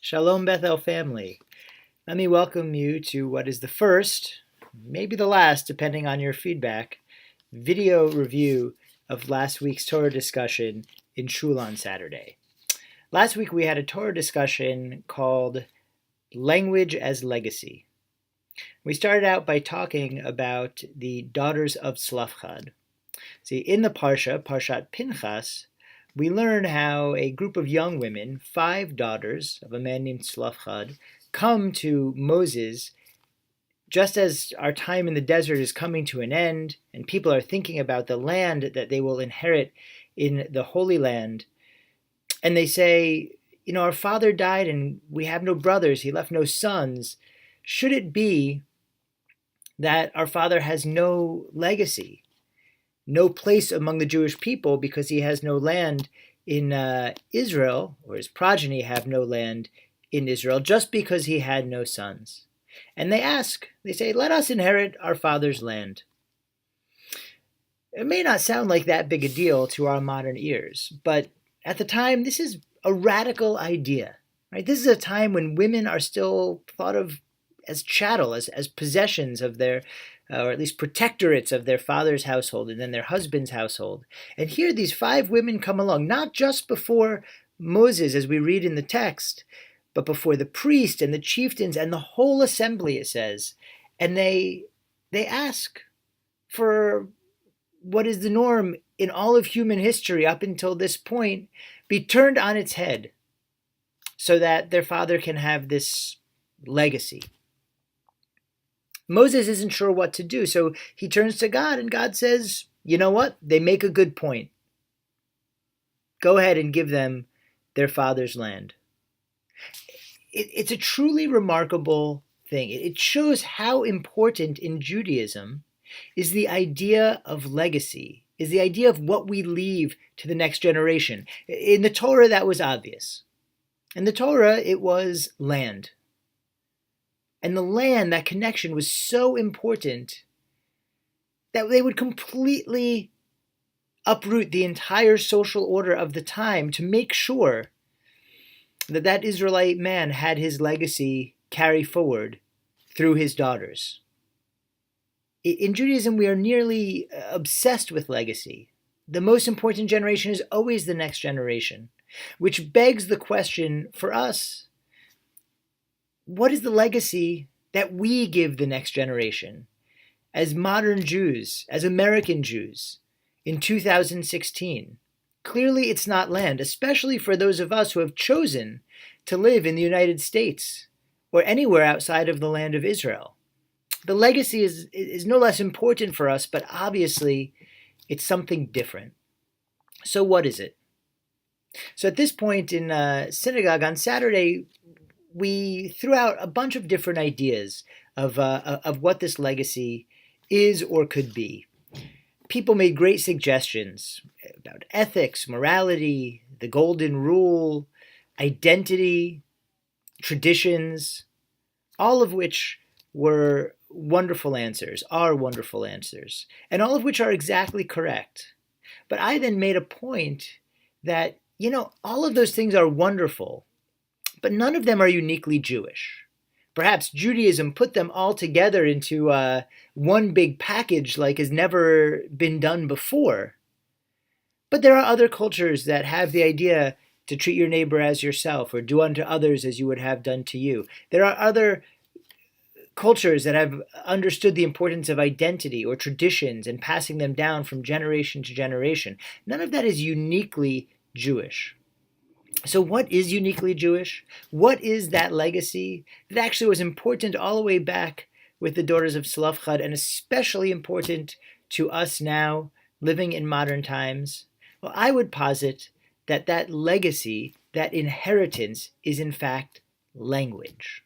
Shalom Bethel family. Let me welcome you to what is the first, maybe the last, depending on your feedback, video review of last week's Torah discussion in Shul on Saturday. Last week we had a Torah discussion called Language as Legacy. We started out by talking about the daughters of Tzlafchad. See, in the Parshat Pinchas, we learn how a group of young women, 5 daughters of a man named Tzlafchad, come to Moses just as our time in the desert is coming to an end and people are thinking about the land that they will inherit in the Holy Land. And they say, our father died and we have no brothers, he left no sons. Should it be that our father has no legacy, no place among the Jewish people because he has no land in Israel, or his progeny have no land in Israel, just because he had no sons? And they say, let us inherit our father's land. It may not sound like that big a deal to our modern ears, but at the time, this is a radical idea, right? This is a time when women are still thought of as chattel, as possessions of their, or at least protectorates of their father's household and then their husband's household. And here these 5 women come along, not just before Moses, as we read in the text, but before the priest and the chieftains and the whole assembly, it says. And they ask for what is the norm in all of human history up until this point be turned on its head so that their father can have this legacy. Moses isn't sure what to do, so he turns to God, and God says, you know what? They make a good point. Go ahead and give them their father's land. It's a truly remarkable thing. It shows how important in Judaism is the idea of legacy, is the idea of what we leave to the next generation. In the Torah, that was obvious. In the Torah, it was land. And the land, that connection, was so important that they would completely uproot the entire social order of the time to make sure that Israelite man had his legacy carry forward through his daughters. In Judaism, we are nearly obsessed with legacy. The most important generation is always the next generation, which begs the question for us, what is the legacy that we give the next generation as modern Jews, as American Jews in 2016? Clearly, it's not land, especially for those of us who have chosen to live in the United States or anywhere outside of the land of Israel. The legacy is no less important for us, but obviously it's something different. So what is it? So at this point in synagogue on Saturday, we threw out a bunch of different ideas of what this legacy is or could be. People made great suggestions about ethics, morality, the golden rule, identity, traditions, all of which were wonderful answers, are wonderful answers, and all of which are exactly correct. But I then made a point that, all of those things are wonderful, but none of them are uniquely Jewish. Perhaps Judaism put them all together into one big package like has never been done before. But there are other cultures that have the idea to treat your neighbor as yourself or do unto others as you would have done to you. There are other cultures that have understood the importance of identity or traditions and passing them down from generation to generation. None of that is uniquely Jewish. So what is uniquely Jewish? What is that legacy that actually was important all the way back with the daughters of Tzlafchad and especially important to us now living in modern times? Well, I would posit that legacy, that inheritance is in fact language.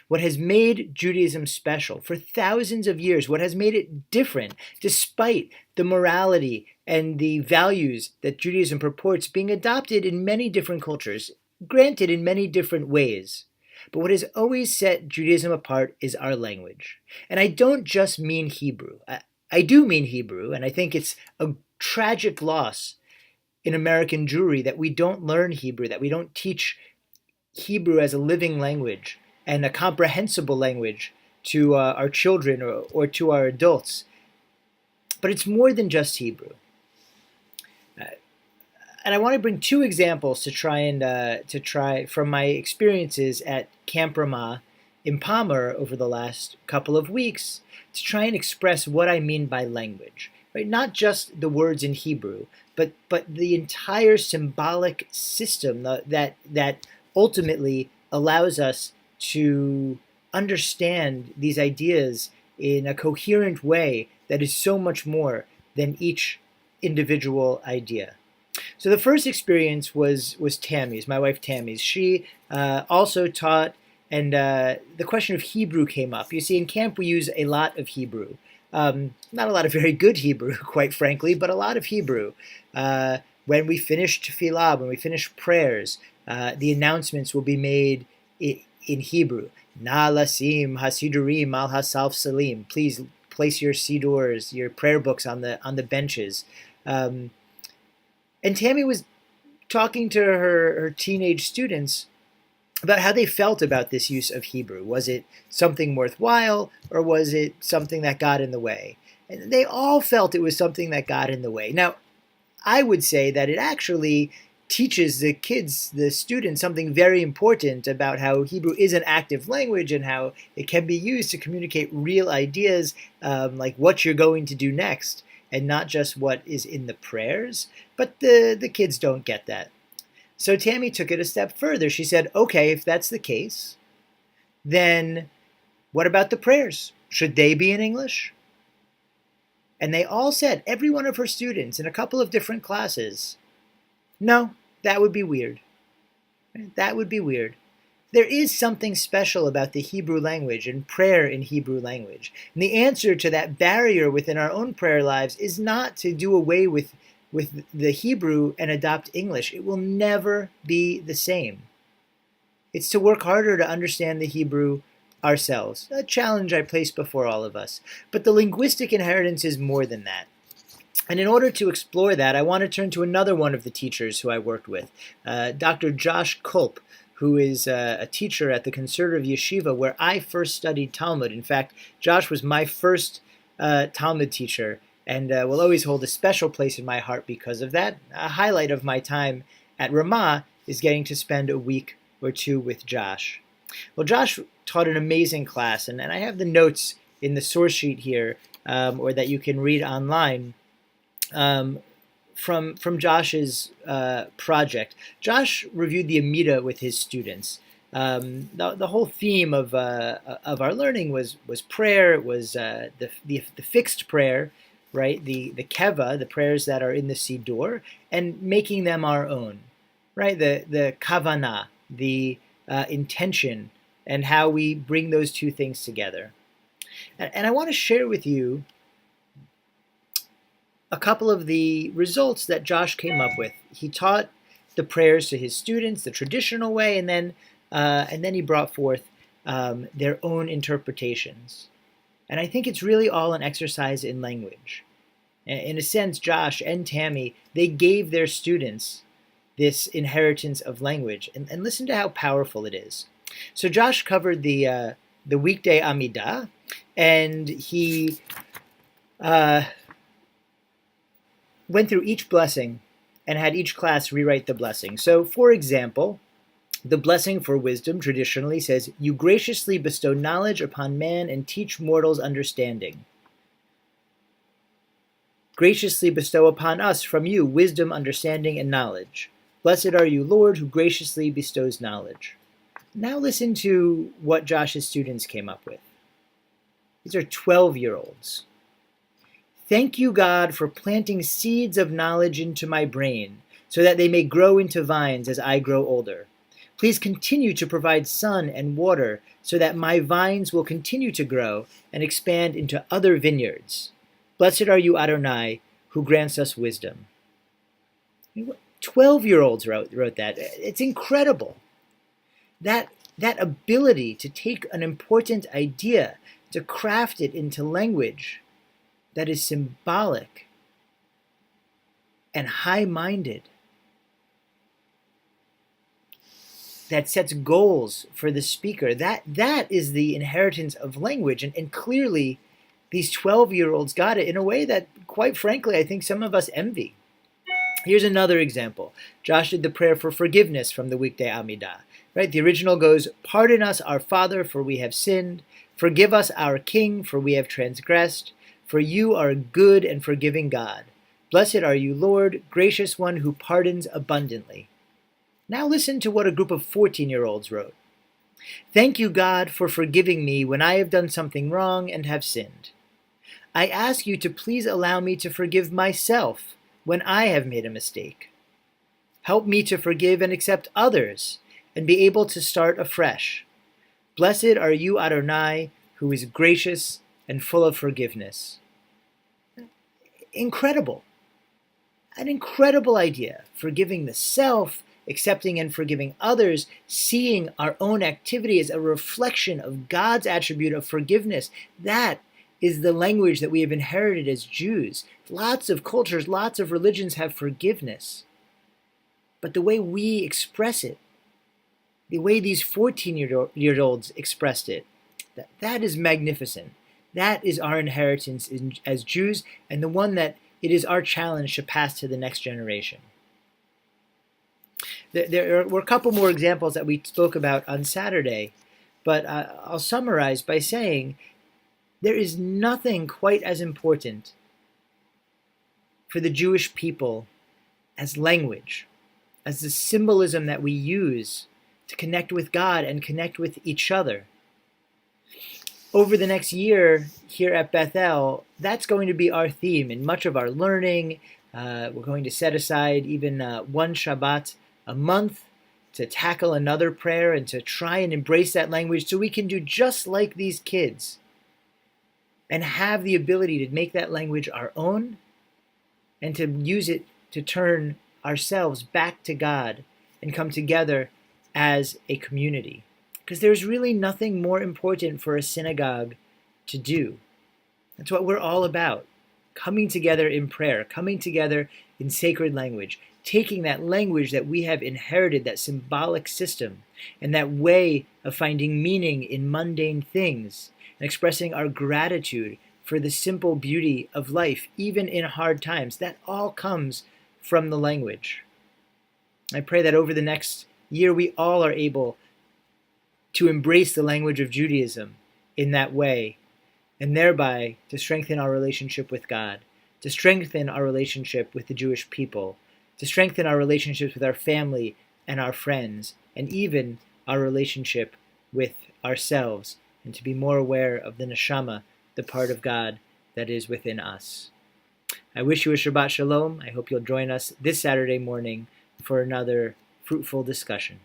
What has made Judaism special for thousands of years, what has made it different despite the morality and the values that Judaism purports being adopted in many different cultures, granted in many different ways. But what has always set Judaism apart is our language. And I don't just mean Hebrew. I do mean Hebrew, and I think it's a tragic loss in American Jewry that we don't learn Hebrew, that we don't teach Hebrew as a living language and a comprehensible language to our children or to our adults. But it's more than just Hebrew. And I want to bring two examples to try from my experiences at Camp Ramah in Palmer over the last couple of weeks to try and express what I mean by language. Right? Not just the words in Hebrew, but the entire symbolic system that ultimately allows us to understand these ideas in a coherent way that is so much more than each individual idea. So the first experience was Tammy's, my wife Tammy's. She also taught, and the question of Hebrew came up. You see, in camp we use a lot of Hebrew. Not a lot of very good Hebrew, quite frankly, but a lot of Hebrew. When we finish tefillah, when we finish prayers, the announcements will be made in Hebrew. Na lasim hasidurim al hasaf salim. Please place your sidurs, your prayer books on the benches. And Tammy was talking to her teenage students about how they felt about this use of Hebrew. Was it something worthwhile, or was it something that got in the way? And they all felt it was something that got in the way. Now, I would say that it actually teaches the kids, the students, something very important about how Hebrew is an active language and how it can be used to communicate real ideas, like what you're going to do next, and not just what is in the prayers. But the kids don't get that. So Tammy took it a step further. She said, okay, if that's the case, then what about the prayers? Should they be in English? And they all said, every one of her students in a couple of different classes, no, that would be weird. That would be weird. There is something special about the Hebrew language and prayer in Hebrew language. And the answer to that barrier within our own prayer lives is not to do away with the Hebrew and adopt English. It will never be the same. It's to work harder to understand the Hebrew ourselves, a challenge I place before all of us. But the linguistic inheritance is more than that. And in order to explore that, I want to turn to another one of the teachers who I worked with, Dr. Josh Kulp, who is a teacher at the conservative yeshiva where I first studied Talmud. In fact, Josh was my first Talmud teacher, and will always hold a special place in my heart because of that. A highlight of my time at Ramah is getting to spend a week or two with Josh. Well, Josh taught an amazing class, and I have the notes in the source sheet here, or that you can read online, from Josh's project. Josh reviewed the Amida with his students. The whole theme of our learning was prayer. It was the fixed prayer, right? The keva, the prayers that are in the siddur, and making them our own, right? The kavanah, the intention, and how we bring those two things together. And I want to share with you a couple of the results that Josh came up with. He taught the prayers to his students the traditional way, and then he brought forth their own interpretations. And I think it's really all an exercise in language. In a sense, Josh and Tammy, they gave their students this inheritance of language. And listen to how powerful it is. So Josh covered the weekday Amidah, and he went through each blessing and had each class rewrite the blessing. So, for example, the blessing for wisdom traditionally says, "You graciously bestow knowledge upon man and teach mortals understanding. Graciously bestow upon us from you wisdom, understanding, and knowledge. Blessed are you, Lord, who graciously bestows knowledge." Now listen to what Josh's students came up with. These are 12-year-olds. "Thank you, God, for planting seeds of knowledge into my brain, so that they may grow into vines as I grow older. Please continue to provide sun and water, so that my vines will continue to grow and expand into other vineyards. Blessed are you, Adonai, who grants us wisdom." 12-year-olds wrote that. It's incredible. That ability to take an important idea, to craft it into language that is symbolic and high-minded. that sets goals for the speaker. That is the inheritance of language. And clearly, these 12-year-olds got it in a way that, quite frankly, I think some of us envy. Here's another example. Josh did the prayer for forgiveness from the weekday Amidah. Right? The original goes, "Pardon us, our Father, for we have sinned. Forgive us, our King, for we have transgressed. For you are a good and forgiving God. Blessed are you, Lord, gracious one who pardons abundantly." Now listen to what a group of 14-year-olds wrote. "Thank you, God, for forgiving me when I have done something wrong and have sinned. I ask you to please allow me to forgive myself when I have made a mistake. Help me to forgive and accept others and be able to start afresh. Blessed are you, Adonai, who is gracious and full of forgiveness." Incredible. An incredible idea. Forgiving the self, accepting and forgiving others, seeing our own activity as a reflection of God's attribute of forgiveness. That is the language that we have inherited as Jews. Lots of cultures, lots of religions have forgiveness. But the way we express it, the way these 14-year-olds expressed it, that is magnificent. That is our inheritance as Jews, and the one that it is our challenge to pass to the next generation. There were a couple more examples that we spoke about on Saturday, but I'll summarize by saying there is nothing quite as important for the Jewish people as language, as the symbolism that we use to connect with God and connect with each other. Over the next year here at Bethel, that's going to be our theme in much of our learning. We're going to set aside even one Shabbat a month to tackle another prayer and to try and embrace that language so we can do just like these kids and have the ability to make that language our own and to use it to turn ourselves back to God and come together as a community. Because there's really nothing more important for a synagogue to do. That's what we're all about. Coming together in prayer, coming together in sacred language, taking that language that we have inherited, that symbolic system, and that way of finding meaning in mundane things, and expressing our gratitude for the simple beauty of life, even in hard times. That all comes from the language. I pray that over the next year we all are able to embrace the language of Judaism in that way, and thereby to strengthen our relationship with God, to strengthen our relationship with the Jewish people, to strengthen our relationships with our family and our friends, and even our relationship with ourselves, and to be more aware of the neshama, the part of God that is within us. I wish you a Shabbat Shalom. I hope you'll join us this Saturday morning for another fruitful discussion.